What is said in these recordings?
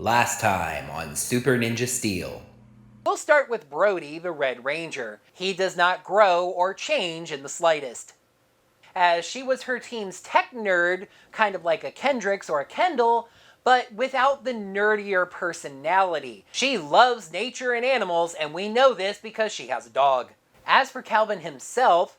Last time on Super Ninja Steel. We'll start with Brody, the Red Ranger. He does not grow or change in the slightest. As she was her team's tech nerd, kind of like a Kendrix or a Kendall, but without the nerdier personality. She loves nature and animals, and we know this because she has a dog. As for Calvin himself,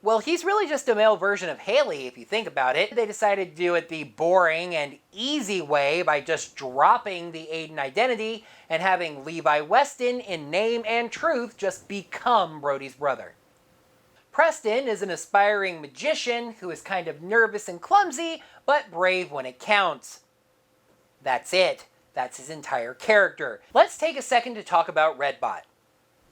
well, he's really just a male version of Haley, if you think about it. They decided to do it the boring and easy way by just dropping the Aiden identity and having Levi Weston, in name and truth, just become Brody's brother. Preston is an aspiring magician who is kind of nervous and clumsy, but brave when it counts. That's it. That's his entire character. Let's take a second to talk about Redbot.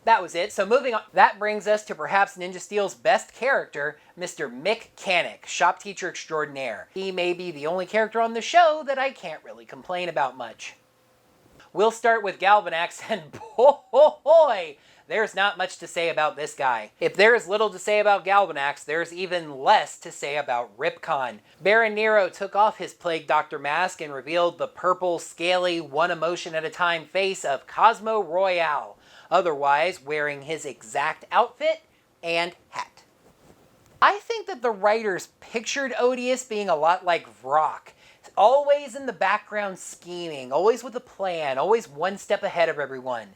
That was it, so moving on. That brings us to perhaps Ninja Steel's best character, Mr. Mick Canick, shop teacher extraordinaire. He may be the only character on the show that I can't really complain about much. We'll start with Galvanax, and boy, there's not much to say about this guy. If there is little to say about Galvanax, there's even less to say about Ripcon. Baron Nero took off his Plague Doctor mask and revealed the purple, scaly, one emotion at a time face of Cosmo Royale, otherwise wearing his exact outfit and hat. I think that the writers pictured Odious being a lot like Vrock, always in the background scheming, always with a plan, always one step ahead of everyone.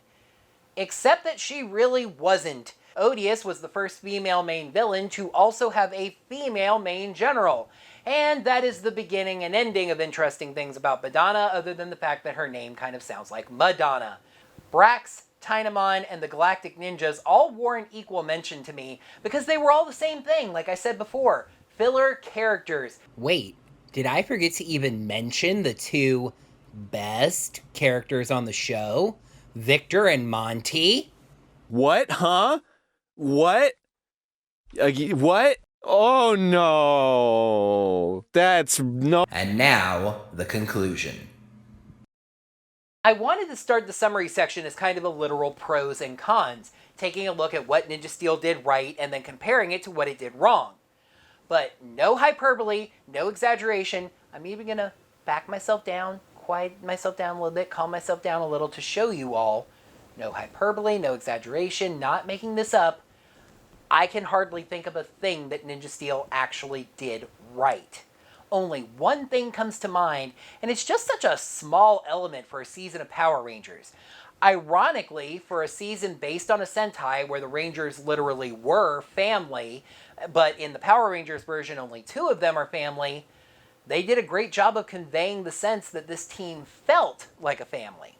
Except that she really wasn't. Odious was the first female main villain to also have a female main general, and that is the beginning and ending of interesting things about Madonna, other than the fact that her name kind of sounds like Madonna. Brax, Tynamon, and the Galactic Ninjas all wore an equal mention to me because they were all the same thing, like I said before. Filler characters. Wait, did I forget to even mention the two best characters on the show? Victor and Monty? What? Huh? What? What? Oh no. That's no. And now, the conclusion. I wanted to start the summary section as kind of a literal pros and cons, taking a look at what Ninja Steel did right and then comparing it to what it did wrong. But no hyperbole, no exaggeration. I'm even going to back myself down, quiet myself down a little bit, calm myself down a little to show you all. No hyperbole, no exaggeration, not making this up. I can hardly think of a thing that Ninja Steel actually did right. Only one thing comes to mind, and it's just such a small element for a season of Power Rangers. Ironically, for a season based on a Sentai where the Rangers literally were family, but in the Power Rangers version only two of them are family, they did a great job of conveying the sense that this team felt like a family.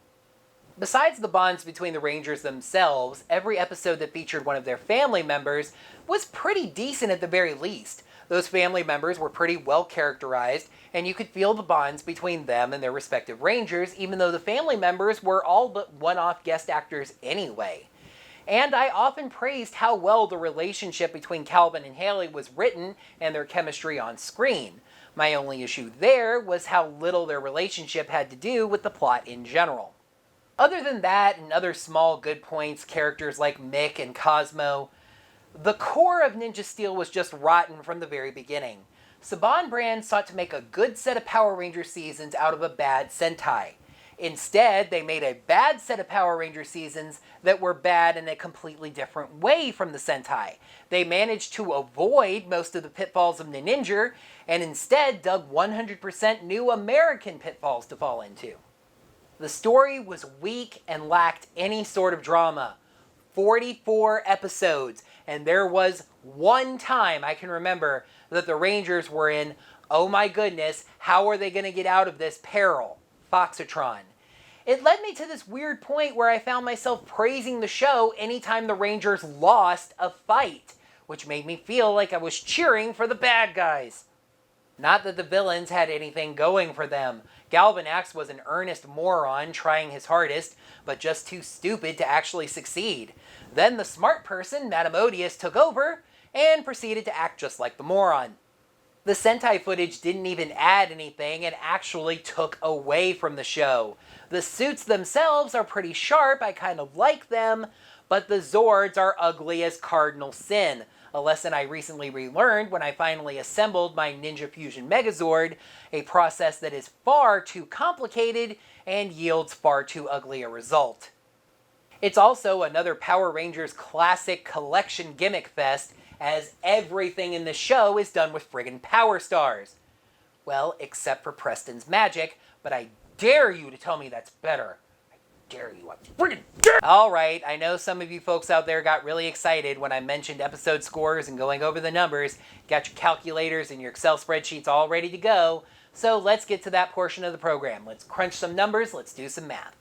Besides the bonds between the Rangers themselves, every episode that featured one of their family members was pretty decent at the very least. Those family members were pretty well characterized, and you could feel the bonds between them and their respective Rangers, even though the family members were all but one-off guest actors anyway. And I often praised how well the relationship between Calvin and Haley was written and their chemistry on screen. My only issue there was how little their relationship had to do with the plot in general. Other than that, and other small good points, characters like Mick and Cosmo, the core of Ninja Steel was just rotten from the very beginning. Saban Brand sought to make a good set of Power Ranger seasons out of a bad Sentai. Instead, they made a bad set of Power Ranger seasons that were bad in a completely different way from the Sentai. They managed to avoid most of the pitfalls of Ninja, and instead dug 100% new American pitfalls to fall into. The story was weak and lacked any sort of drama. 44 episodes, and there was one time I can remember that the Rangers were in, oh my goodness, how are they going to get out of this peril? Foxatron. It led me to this weird point where I found myself praising the show anytime the Rangers lost a fight, which made me feel like I was cheering for the bad guys. Not that the villains had anything going for them. Galvanax was an earnest moron trying his hardest, but just too stupid to actually succeed. Then the smart person, Madame Odious, took over and proceeded to act just like the moron. The Sentai footage didn't even add anything and actually took away from the show. The suits themselves are pretty sharp, I kind of like them, but the Zords are ugly as cardinal sin. a lesson I recently relearned when I finally assembled my Ninja Fusion Megazord, a process that is far too complicated and yields far too ugly a result. It's also another Power Rangers classic collection gimmick fest, as everything in the show is done with friggin' Power Stars. Well, except for Preston's magic, but I dare you to tell me that's better. I dare you, I friggin' dare! Alright, I know some of you folks out there got really excited when I mentioned episode scores and going over the numbers. Got your calculators and your Excel spreadsheets all ready to go. So let's get to that portion of the program. Let's crunch some numbers, let's do some math.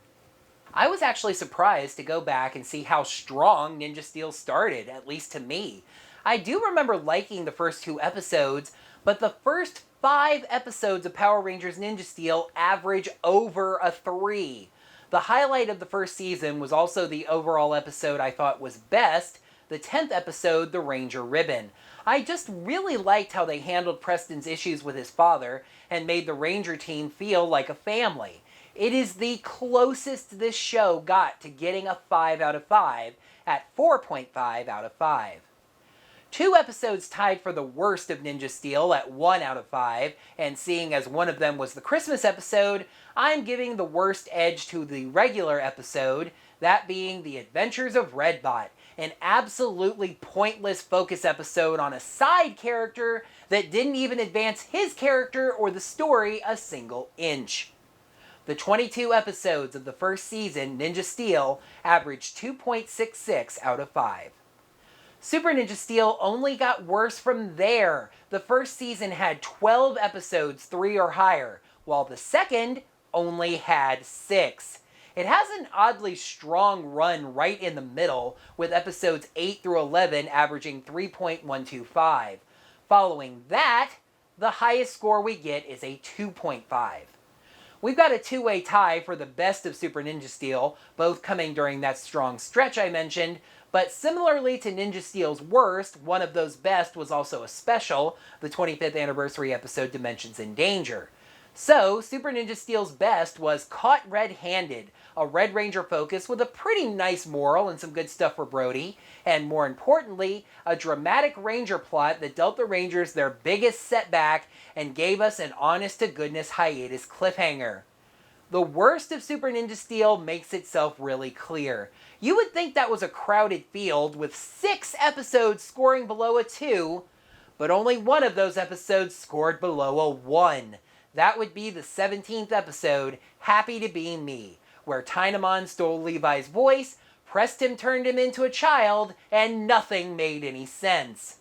I was actually surprised to go back and see how strong Ninja Steel started, at least to me. I do remember liking the first 2 episodes, but the first 5 episodes of Power Rangers Ninja Steel average over a 3. The highlight of the first season was also the overall episode I thought was best, the 10th episode, The Ranger Ribbon. I just really liked how they handled Preston's issues with his father and made the Ranger team feel like a family. It is the closest this show got to getting a 5 out of 5 at 4.5 out of 5. 2 episodes tied for the worst of Ninja Steel at 1 out of 5, and seeing as one of them was the Christmas episode, I'm giving the worst edge to the regular episode, that being The Adventures of Redbot, an absolutely pointless focus episode on a side character that didn't even advance his character or the story a single inch. The 22 episodes of the first season, Ninja Steel, averaged 2.66 out of 5. Super Ninja Steel only got worse from there. The first season had 12 episodes, 3 or higher, while the second only had 6. It has an oddly strong run right in the middle, with episodes 8 through 11 averaging 3.125. Following that, the highest score we get is a 2.5. We've got a 2-way tie for the best of Super Ninja Steel, both coming during that strong stretch I mentioned, but similarly to Ninja Steel's worst, one of those best was also a special, the 25th anniversary episode Dimensions in Danger. So, Super Ninja Steel's best was Caught Red-Handed, a Red Ranger focus with a pretty nice moral and some good stuff for Brody, and more importantly, a dramatic Ranger plot that dealt the Rangers their biggest setback and gave us an honest-to-goodness hiatus cliffhanger. The worst of Super Ninja Steel makes itself really clear. You would think that was a crowded field with 6 episodes scoring below a 2, but only one of those episodes scored below a 1. That would be the 17th episode, Happy to Be Me, where Tynamon stole Levi's voice, Preston turned him into a child, and nothing made any sense.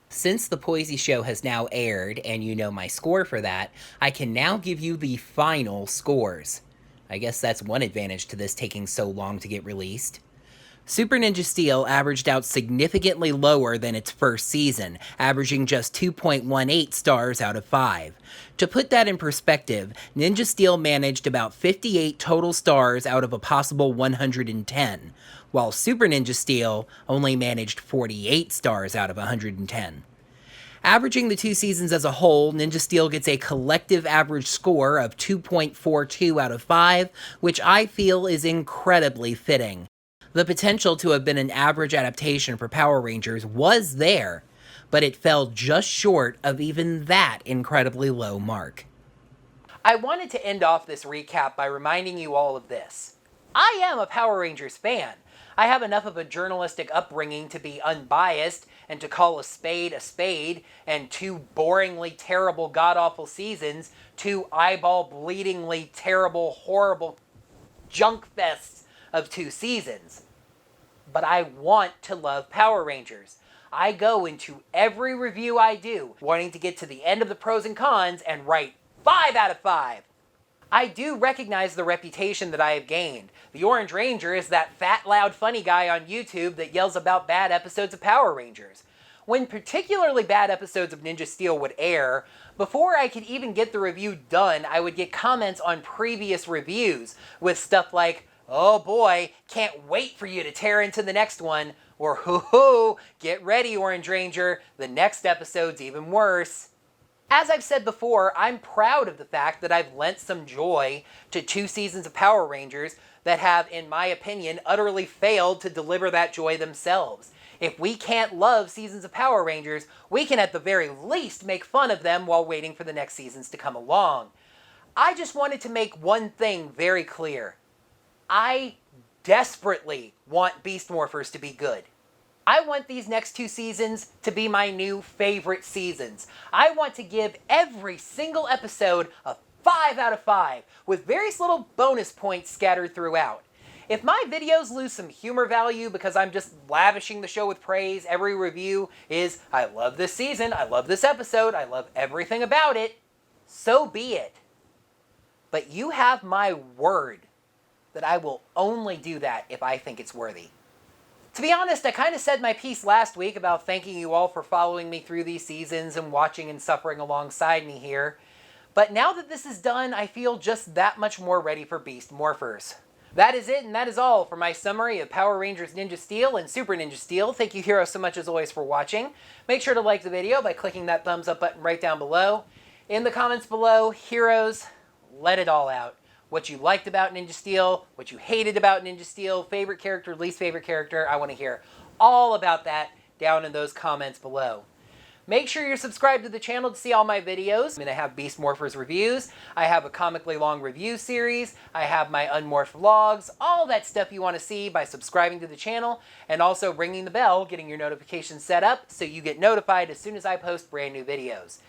Since the Poise show has now aired, and you know my score for that, I can now give you the final scores. I guess that's one advantage to this taking so long to get released. Super Ninja Steel averaged out significantly lower than its first season, averaging just 2.18 stars out of 5. To put that in perspective, Ninja Steel managed about 58 total stars out of a possible 110, while Super Ninja Steel only managed 48 stars out of 110. Averaging the 2 seasons as a whole, Ninja Steel gets a collective average score of 2.42 out of 5, which I feel is incredibly fitting. The potential to have been an average adaptation for Power Rangers was there, but it fell just short of even that incredibly low mark. I wanted to end off this recap by reminding you all of this. I am a Power Rangers fan. I have enough of a journalistic upbringing to be unbiased and to call a spade, and 2 boringly terrible god-awful seasons 2 eyeball-bleedingly terrible, horrible junk fests of 2 seasons. But I want to love Power Rangers. I go into every review I do wanting to get to the end of the pros and cons and write 5 out of 5. I do recognize the reputation that I have gained. The Orange Ranger is that fat, loud, funny guy on YouTube that yells about bad episodes of Power Rangers. When particularly bad episodes of Ninja Steel would air, before I could even get the review done, I would get comments on previous reviews with stuff like, "Oh boy, can't wait for you to tear into the next one," or "Hoo-hoo, get ready, Orange Ranger, the next episode's even worse." As I've said before, I'm proud of the fact that I've lent some joy to 2 seasons of Power Rangers that have, in my opinion, utterly failed to deliver that joy themselves. If we can't love seasons of Power Rangers, we can at the very least make fun of them while waiting for the next seasons to come along. I just wanted to make one thing very clear. I desperately want Beast Morphers to be good. I want these next 2 seasons to be my new favorite seasons. I want to give every single episode a 5 out of 5, with various little bonus points scattered throughout. If my videos lose some humor value because I'm just lavishing the show with praise, every review is, I love this season, I love this episode, I love everything about it, so be it. But you have my word that I will only do that if I think it's worthy. To be honest, I kind of said my piece last week about thanking you all for following me through these seasons and watching and suffering alongside me here. But now that this is done, I feel just that much more ready for Beast Morphers. That is it, and that is all for my summary of Power Rangers Ninja Steel and Super Ninja Steel. Thank you, heroes, so much as always for watching. Make sure to like the video by clicking that thumbs up button right down below. In the comments below, heroes, let it all out. What you liked about Ninja Steel, what you hated about Ninja Steel, favorite character, least favorite character. I want to hear all about that down in those comments below. Make sure you're subscribed to the channel to see all my videos. I have Beast Morphers reviews, I have a comically long review series, I have my Unmorphed vlogs, all that stuff you want to see by subscribing to the channel, and also ringing the bell, getting your notifications set up so you get notified as soon as I post brand new videos.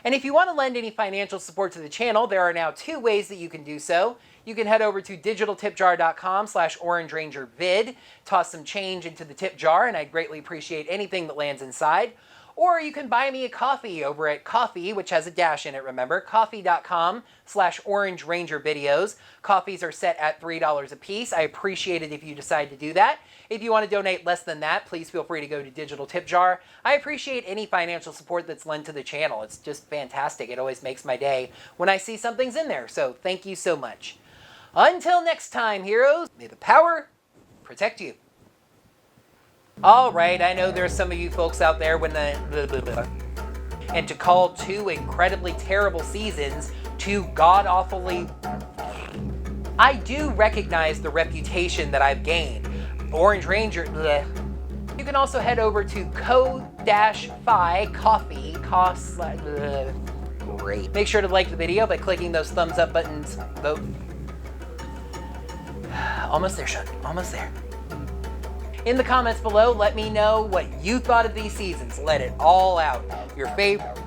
And if you want to lend any financial support to the channel, there are now 2 ways that you can do so. You can head over to digitaltipjar.com/orangerangervid, toss some change into the tip jar, and I'd greatly appreciate anything that lands inside. Or you can buy me a coffee over at Ko-fi, which has a dash in it, remember, ko-fi.com/orangerangervideos. Coffees are set at $3 a piece. I appreciate it if you decide to do that. If you want to donate less than that, please feel free to go to Digital Tip Jar. I appreciate any financial support that's lent to the channel. It's just fantastic. It always makes my day when I see something's in there, so thank you so much. Until next time, heroes, may the power protect you. Alright, I know there's some of you folks out there when and to call 2 incredibly terrible seasons 2 god-awfully... I do recognize the reputation that I've gained. Orange Ranger... You can also head over to ko-fi coffee costs... Great. Make sure to like the video by clicking those thumbs up buttons. Almost there, Sean. Almost there. In the comments below, let me know what you thought of these seasons. Let it all out. Your favorite...